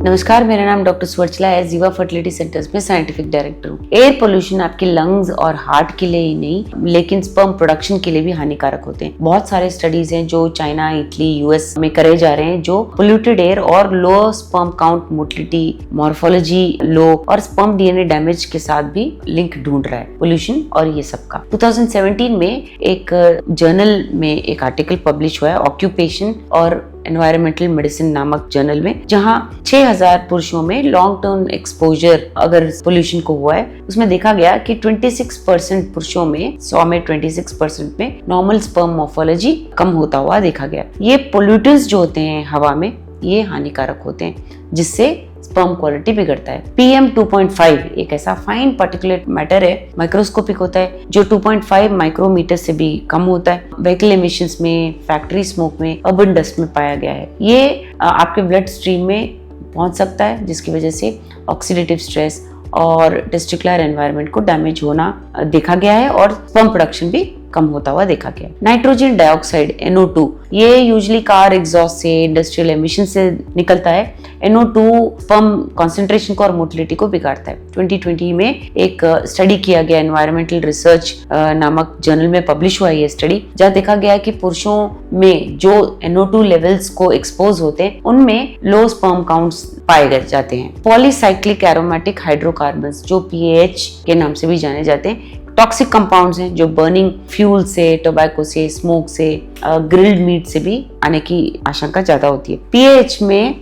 नमस्कार, मेरा नाम डॉक्टर स्वर्चला है। जीवा फर्टिलिटी सेंटर्स में साइंटिफिक डायरेक्टर हूँ। एयर पोल्यूशन आपके लंग्स और हार्ट के लिए ही नहीं लेकिन स्पर्म प्रोडक्शन के लिए भी हानिकारक होते हैं। बहुत सारे स्टडीज हैं जो चाइना, इटली, यूएस में करे जा रहे हैं जो पोल्यूटेड एयर और low sperm count, motility, morphology low और स्पर्म डीएनए डैमेज के साथ भी लिंक ढूंढ रहा है पोल्यूशन और ये सब का। 2017 में एक जर्नल में एक आर्टिकल पब्लिश हुआ है, ऑक्यूपेशन और एनवायरमेंटल मेडिसिन नामक जर्नल में, जहां 6000 पुरुषों में लॉन्ग टर्म एक्सपोजर अगर पोल्यूशन को हुआ है, उसमें देखा गया कि 26% पुरुषों में 100 में 26% में नॉर्मल स्पर्म मॉर्फोलॉजी कम होता हुआ देखा गया। ये पोल्यूटेंट्स जो होते हैं हवा में ये हानिकारक होते हैं जिससे स्पर्म क्वालिटी बिगड़ता है। PM 2.5 एक ऐसा फाइन पार्टिकुलेट मैटर है, माइक्रोस्कोपिक होता है, जो 2.5 माइक्रोमीटर से भी कम होता है। व्हीकल एमिशंस में, फैक्ट्री स्मोक में, अर्बन डस्ट में पाया गया है। ये आपके ब्लड स्ट्रीम में पहुंच सकता है जिसकी वजह से ऑक्सीडेटिव स्ट्रेस और टेस्टिकुलर एनवायरनमेंट को डैमेज होना देखा गया है और स्पर्म प्रोडक्शन भी कम होता हुआ देखा गया। नाइट्रोजन डाइऑक्साइड NO2 ये यूजुअली कार एग्जॉस्ट से, इंडस्ट्रियल एमिशन से निकलता है। NO2 स्पर्म कॉन्सेंट्रेशन को और मोटिलिटी को बिगाड़ता है। 2020 में एक स्टडी किया गया, एनवायरमेंटल रिसर्च नामक जर्नल में पब्लिश हुआ ये स्टडी, जहाँ देखा गया कि पुरुषों में जो NO2 लेवल्स को एक्सपोज होते हैं उनमें लो स्पर्म काउंट्स पाए जाते हैं। पॉलीसाइक्लिक एरोमेटिक हाइड्रोकार्बन्स जो PAH के नाम से भी जाने जाते हैं, टॉक्सिक कंपाउंड्स हैं जो बर्निंग फ्यूल से, टोबैको से, स्मोक से, ग्रिल्ड मीट से भी आने की आशंका ज्यादा होती है। PAH में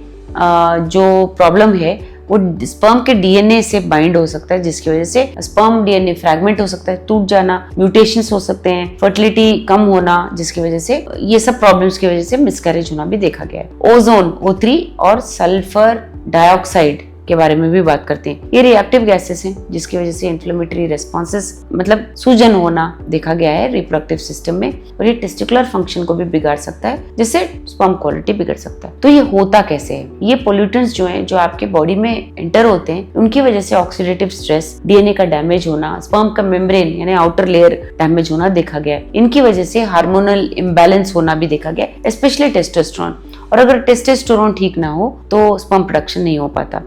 जो प्रॉब्लम है वो स्पर्म के DNA से बाइंड हो सकता है जिसकी वजह से स्पर्म DNA फ्रैगमेंट हो सकता है, टूट जाना, म्यूटेशंस हो सकते हैं, फर्टिलिटी कम होना जिसकी वजह से ये सब प्रॉब्लम्स की वजह से मिसकैरेज होना भी देखा गया है। ओजोन O3 और सल्फर डाइऑक्साइड के बारे में भी बात करते हैं। ये रिएक्टिव गैसेस हैं जिसकी वजह से इन्फ्लेमेटरी रेस्पॉन्सेस मतलब सूजन होना देखा गया है रिप्रोडक्टिव सिस्टम में, और ये टेस्टिकुलर फंक्शन को भी बिगाड़ सकता है जिससे स्पर्म क्वालिटी बिगड़ सकता है। तो ये होता कैसे है? ये पोल्यूटेंट्स जो हैं जो आपके बॉडी में एंटर होते हैं उनकी वजह से ऑक्सीडेटिव स्ट्रेस, DNA का डैमेज होना, स्पर्म का मेम्ब्रेन यानी आउटर लेयर डैमेज होना देखा गया है। इनकी वजह से हार्मोनल इम्बैलेंस होना भी देखा गया, स्पेशली टेस्टोस्टेरोन, और अगर टेस्टोस्टेरोन ठीक ना हो तो स्पर्म प्रोडक्शन नहीं हो पाता।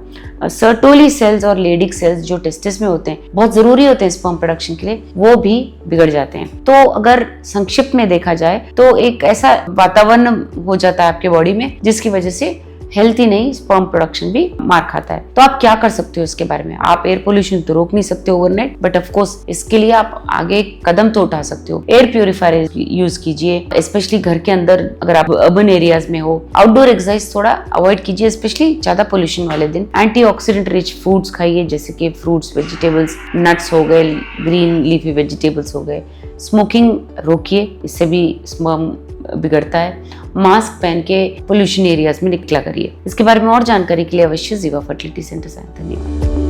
सर्टोली सेल्स और लेडिक सेल्स जो टेस्टिस में होते हैं बहुत जरूरी होते हैं स्पर्म प्रोडक्शन के लिए, वो भी बिगड़ जाते हैं। तो अगर संक्षिप्त में देखा जाए तो एक ऐसा वातावरण हो जाता है आपके बॉडी में जिसकी वजह से हेल्थी नहीं स्पर्म प्रोडक्शन भी मार खाता है। तो आप क्या कर सकते हो इसके बारे में? आप एयर पोल्यूशन तो रोक नहीं सकते ओवरनाइट, बट ऑफ कोर्स इसके लिए आप आगे कदम तो उठा सकते हो। एयर प्यूरिफायर यूज कीजिए, स्पेशली घर के अंदर अगर आप अर्बन एरियाज में हो। आउटडोर एक्सरसाइज थोड़ा अवॉइड कीजिए, स्पेशली ज्यादा पोल्यूशन वाले दिन। एंटीऑक्सीडेंट रिच फूड्स खाइए जैसे कि फ्रूट्स, वेजिटेबल्स, नट्स हो गए, ग्रीन लीफी वेजिटेबल्स हो गए। स्मोकिंग रोकिए, इससे भी स्पर्म बिगड़ता है। मास्क पहन के पोल्यूशन एरियाज में निकला करिए। इसके बारे में और जानकारी के लिए अवश्य जीवा फर्टिलिटी सेंटर आए। धन्यवाद।